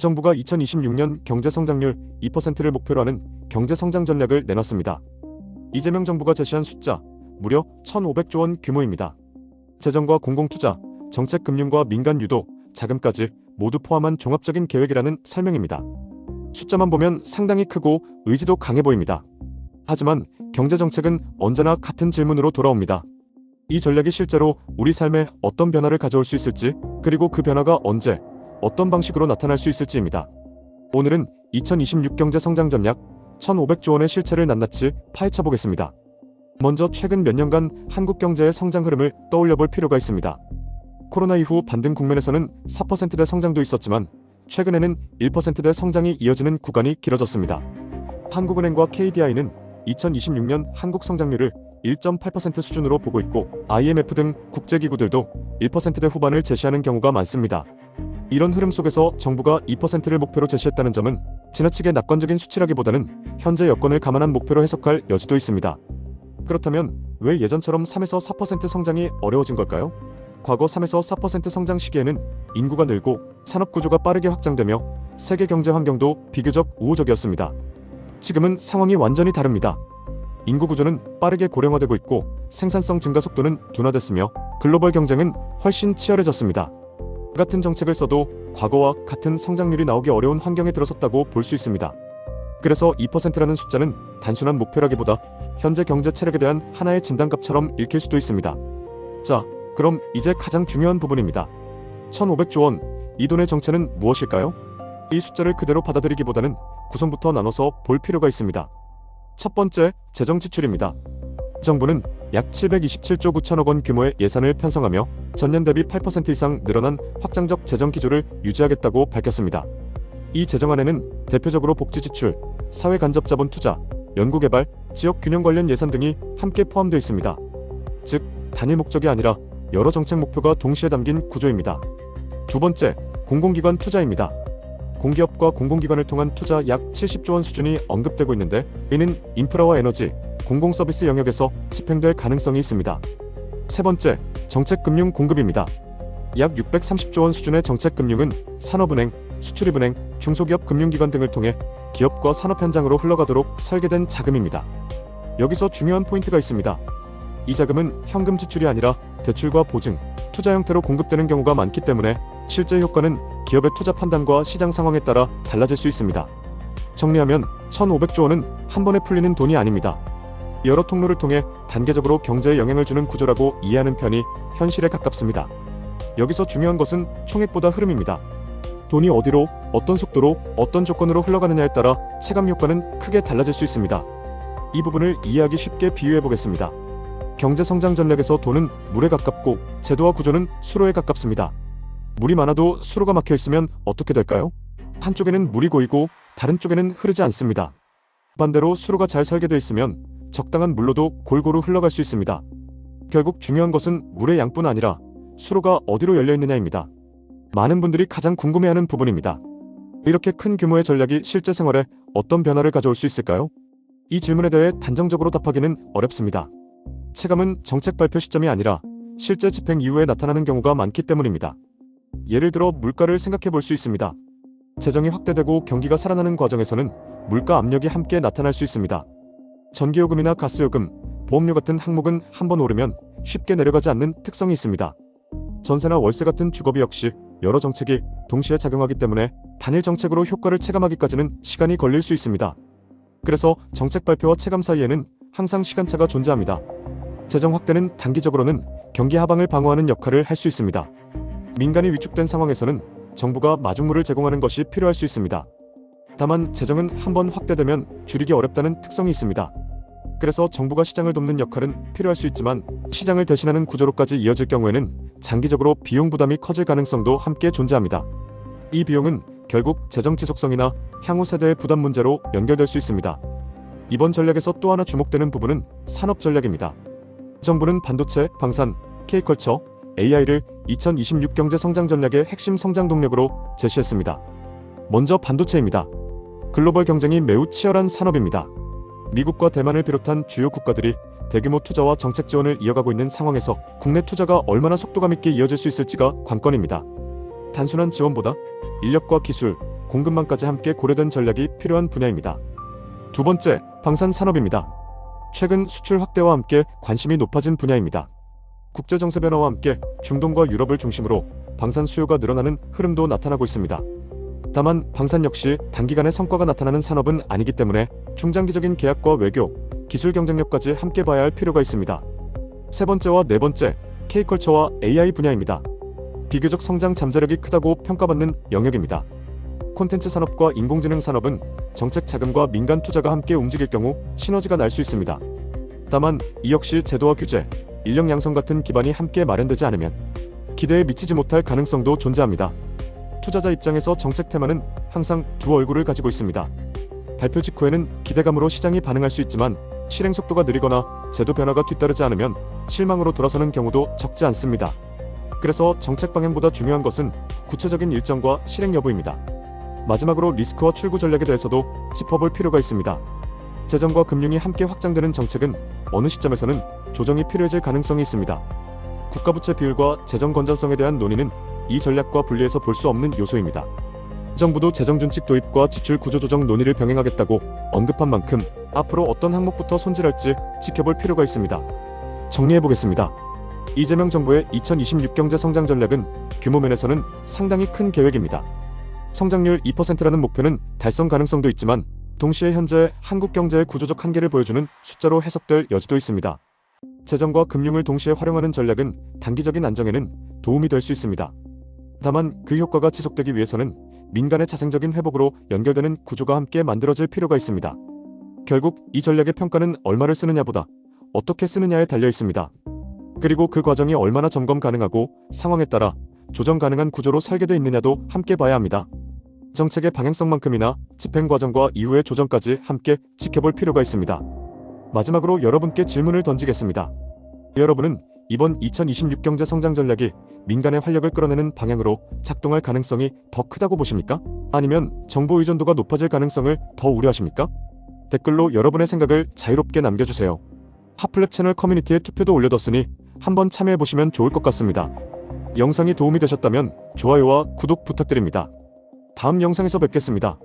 정부가 2026년 경제성장률 2%를 목표로 하는 경제성장 전략을 내놨습니다. 이재명 정부가 제시한 숫자 무려 1,500조 원 규모입니다. 재정과 공공투자, 정책금융과 민간 유도, 자금까지 모두 포함한 종합적인 계획이라는 설명입니다. 숫자만 보면 상당히 크고 의지도 강해 보입니다. 하지만 경제정책은 언제나 같은 질문으로 돌아옵니다. 이 전략이 실제로 우리 삶에 어떤 변화를 가져올 수 있을지, 그리고 그 변화가 언제, 어떤 방식으로 나타날 수 있을지입니다. 오늘은 2026 경제성장 전략 1,500조 원의 실체를 낱낱이 파헤쳐 보겠습니다. 먼저 최근 몇 년간 한국 경제의 성장 흐름을 떠올려 볼 필요가 있습니다. 코로나 이후 반등 국면에서는 4%대 성장도 있었지만 최근에는 1%대 성장이 이어지는 구간이 길어졌습니다. 한국은행과 KDI는 2026년 한국 성장률을 1.8% 수준으로 보고 있고 IMF 등 국제기구들도 1%대 후반을 제시하는 경우가 많습니다. 이런 흐름 속에서 정부가 2%를 목표로 제시했다는 점은 지나치게 낙관적인 수치라기보다는 현재 여건을 감안한 목표로 해석할 여지도 있습니다. 그렇다면 왜 예전처럼 3에서 4% 성장이 어려워진 걸까요? 과거 3에서 4% 성장 시기에는 인구가 늘고 산업구조가 빠르게 확장되며 세계 경제 환경도 비교적 우호적이었습니다. 지금은 상황이 완전히 다릅니다. 인구 구조는 빠르게 고령화되고 있고 생산성 증가 속도는 둔화됐으며 글로벌 경쟁은 훨씬 치열해졌습니다. 같은 정책을 써도 과거와 같은 성장률이 나오기 어려운 환경에 들어섰다고 볼 수 있습니다. 그래서 2%라는 숫자는 단순한 목표라기보다 현재 경제 체력에 대한 하나의 진단값처럼 읽힐 수도 있습니다. 자, 그럼 이제 가장 중요한 부분입니다. 1,500조 원, 이 돈의 정체는 무엇일까요? 이 숫자를 그대로 받아들이기보다는 구성부터 나눠서 볼 필요가 있습니다. 첫 번째, 재정 지출입니다. 정부는 약 727조 9천억 원 규모의 예산을 편성하며 전년 대비 8% 이상 늘어난 확장적 재정 기조를 유지하겠다고 밝혔습니다. 이 재정안에는 대표적으로 복지 지출, 사회 간접 자본 투자, 연구개발, 지역 균형 관련 예산 등이 함께 포함되어 있습니다. 즉, 단일 목적이 아니라 여러 정책 목표가 동시에 담긴 구조입니다. 두 번째, 공공기관 투자입니다. 공기업과 공공기관을 통한 투자 약 70조 원 수준이 언급되고 있는데 이는 인프라와 에너지, 공공서비스 영역에서 집행될 가능성이 있습니다. 세 번째, 정책금융 공급입니다. 약 630조 원 수준의 정책금융은 산업은행, 수출입은행, 중소기업 금융기관 등을 통해 기업과 산업 현장으로 흘러가도록 설계된 자금입니다. 여기서 중요한 포인트가 있습니다. 이 자금은 현금 지출이 아니라 대출과 보증, 투자 형태로 공급되는 경우가 많기 때문에 실제 효과는 기업의 투자 판단과 시장 상황에 따라 달라질 수 있습니다. 정리하면 1,500조 원은 한 번에 풀리는 돈이 아닙니다. 여러 통로를 통해 단계적으로 경제에 영향을 주는 구조라고 이해하는 편이 현실에 가깝습니다. 여기서 중요한 것은 총액보다 흐름입니다. 돈이 어디로, 어떤 속도로, 어떤 조건으로 흘러가느냐에 따라 체감 효과는 크게 달라질 수 있습니다. 이 부분을 이해하기 쉽게 비유해 보겠습니다. 경제성장 전략에서 돈은 물에 가깝고 제도와 구조는 수로에 가깝습니다. 물이 많아도 수로가 막혀 있으면 어떻게 될까요? 한쪽에는 물이 고이고 다른 쪽에는 흐르지 않습니다. 반대로 수로가 잘 설계되어 있으면 적당한 물로도 골고루 흘러갈 수 있습니다. 결국 중요한 것은 물의 양뿐 아니라 수로가 어디로 열려 있느냐입니다. 많은 분들이 가장 궁금해하는 부분입니다. 이렇게 큰 규모의 전략이 실제 생활에 어떤 변화를 가져올 수 있을까요? 이 질문에 대해 단정적으로 답하기는 어렵습니다. 체감은 정책 발표 시점이 아니라 실제 집행 이후에 나타나는 경우가 많기 때문입니다. 예를 들어 물가를 생각해 볼 수 있습니다. 재정이 확대되고 경기가 살아나는 과정에서는 물가 압력이 함께 나타날 수 있습니다. 전기요금이나 가스요금, 보험료 같은 항목은 한번 오르면 쉽게 내려가지 않는 특성이 있습니다. 전세나 월세 같은 주거비 역시 여러 정책이 동시에 작용하기 때문에 단일 정책으로 효과를 체감하기까지는 시간이 걸릴 수 있습니다. 그래서 정책 발표와 체감 사이에는 항상 시간차가 존재합니다. 재정 확대는 단기적으로는 경기 하방을 방어하는 역할을 할 수 있습니다. 민간이 위축된 상황에서는 정부가 마중물을 제공하는 것이 필요할 수 있습니다. 다만 재정은 한번 확대되면 줄이기 어렵다는 특성이 있습니다. 그래서 정부가 시장을 돕는 역할은 필요할 수 있지만 시장을 대신하는 구조로까지 이어질 경우에는 장기적으로 비용 부담이 커질 가능성도 함께 존재합니다. 이 비용은 결국 재정 지속성이나 향후 세대의 부담 문제로 연결될 수 있습니다. 이번 전략에서 또 하나 주목되는 부분은 산업 전략입니다. 정부는 반도체, 방산, K컬처, AI를 2026 경제 성장 전략의 핵심 성장 동력으로 제시했습니다. 먼저 반도체입니다. 글로벌 경쟁이 매우 치열한 산업입니다. 미국과 대만을 비롯한 주요 국가들이 대규모 투자와 정책 지원을 이어가고 있는 상황에서 국내 투자가 얼마나 속도감 있게 이어질 수 있을지가 관건입니다. 단순한 지원보다 인력과 기술, 공급망까지 함께 고려된 전략이 필요한 분야입니다. 두 번째, 방산 산업입니다. 최근 수출 확대와 함께 관심이 높아진 분야입니다. 국제 정세 변화와 함께 중동과 유럽을 중심으로 방산 수요가 늘어나는 흐름도 나타나고 있습니다. 다만 방산 역시 단기간에 성과가 나타나는 산업은 아니기 때문에 중장기적인 계약과 외교, 기술 경쟁력까지 함께 봐야 할 필요가 있습니다. 세 번째와 네 번째, K컬처와 AI 분야입니다. 비교적 성장 잠재력이 크다고 평가받는 영역입니다. 콘텐츠 산업과 인공지능 산업은 정책 자금과 민간 투자가 함께 움직일 경우 시너지가 날 수 있습니다. 다만 이 역시 제도와 규제, 인력 양성 같은 기반이 함께 마련되지 않으면 기대에 미치지 못할 가능성도 존재합니다. 투자자 입장에서 정책 테마는 항상 두 얼굴을 가지고 있습니다. 발표 직후에는 기대감으로 시장이 반응할 수 있지만 실행 속도가 느리거나 제도 변화가 뒤따르지 않으면 실망으로 돌아서는 경우도 적지 않습니다. 그래서 정책 방향보다 중요한 것은 구체적인 일정과 실행 여부입니다. 마지막으로 리스크와 출구 전략에 대해서도 짚어볼 필요가 있습니다. 재정과 금융이 함께 확장되는 정책은 어느 시점에서는 조정이 필요해질 가능성이 있습니다. 국가부채 비율과 재정 건전성에 대한 논의는 이 전략과 분리해서 볼 수 없는 요소입니다. 정부도 재정준칙 도입과 지출 구조 조정 논의를 병행하겠다고 언급한 만큼 앞으로 어떤 항목부터 손질할지 지켜볼 필요가 있습니다. 정리해보겠습니다. 이재명 정부의 2026 경제 성장 전략은 규모 면에서는 상당히 큰 계획입니다. 성장률 2%라는 목표는 달성 가능성도 있지만 동시에 현재 한국 경제의 구조적 한계를 보여주는 숫자로 해석될 여지도 있습니다. 재정과 금융을 동시에 활용하는 전략은 단기적인 안정에는 도움이 될 수 있습니다. 다만 그 효과가 지속되기 위해서는 민간의 자생적인 회복으로 연결되는 구조가 함께 만들어질 필요가 있습니다. 결국 이 전략의 평가는 얼마를 쓰느냐보다 어떻게 쓰느냐에 달려 있습니다. 그리고 그 과정이 얼마나 점검 가능하고 상황에 따라 조정 가능한 구조로 설계되어 있느냐도 함께 봐야 합니다. 정책의 방향성만큼이나 집행 과정과 이후의 조정까지 함께 지켜볼 필요가 있습니다. 마지막으로 여러분께 질문을 던지겠습니다. 여러분은 이번 2026 경제 성장 전략이 민간의 활력을 끌어내는 방향으로 작동할 가능성이 더 크다고 보십니까? 아니면 정부 의존도가 높아질 가능성을 더 우려하십니까? 댓글로 여러분의 생각을 자유롭게 남겨주세요. 핫플랩 채널 커뮤니티에 투표도 올려뒀으니 한번 참여해보시면 좋을 것 같습니다. 영상이 도움이 되셨다면 좋아요와 구독 부탁드립니다. 다음 영상에서 뵙겠습니다.